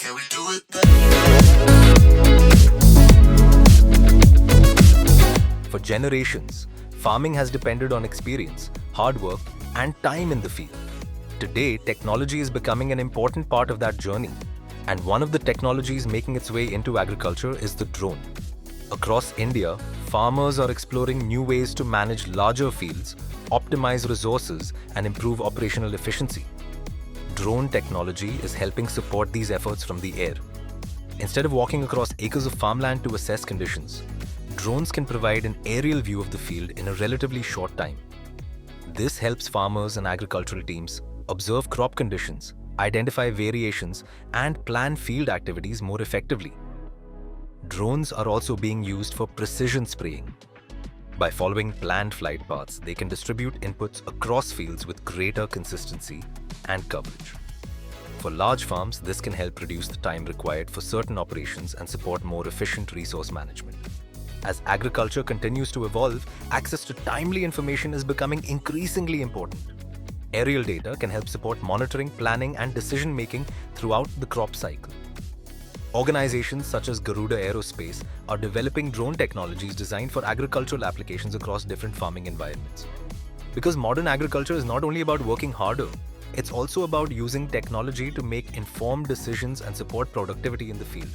Can we do it then? For generations, farming has depended on experience, hard work, and time in the field. Today, technology is becoming an important part of that journey, and one of the technologies making its way into agriculture is the drone. Across India, farmers are exploring new ways to manage larger fields, optimize resources, and improve operational efficiency. Drone technology is helping support these efforts from the air. Instead of walking across acres of farmland to assess conditions, drones can provide an aerial view of the field in a relatively short time. This helps farmers and agricultural teams observe crop conditions, identify variations, and plan field activities more effectively. Drones are also being used for precision spraying. By following planned flight paths, they can distribute inputs across fields with greater consistency and coverage. For large farms, this can help reduce the time required for certain operations and support more efficient resource management. As agriculture continues to evolve, access to timely information is becoming increasingly important. Aerial data can help support monitoring, planning, and decision-making throughout the crop cycle. Organizations such as Garuda Aerospace are developing drone technologies designed for agricultural applications across different farming environments. Because modern agriculture is not only about working harder, it's also about using technology to make informed decisions and support productivity in the field.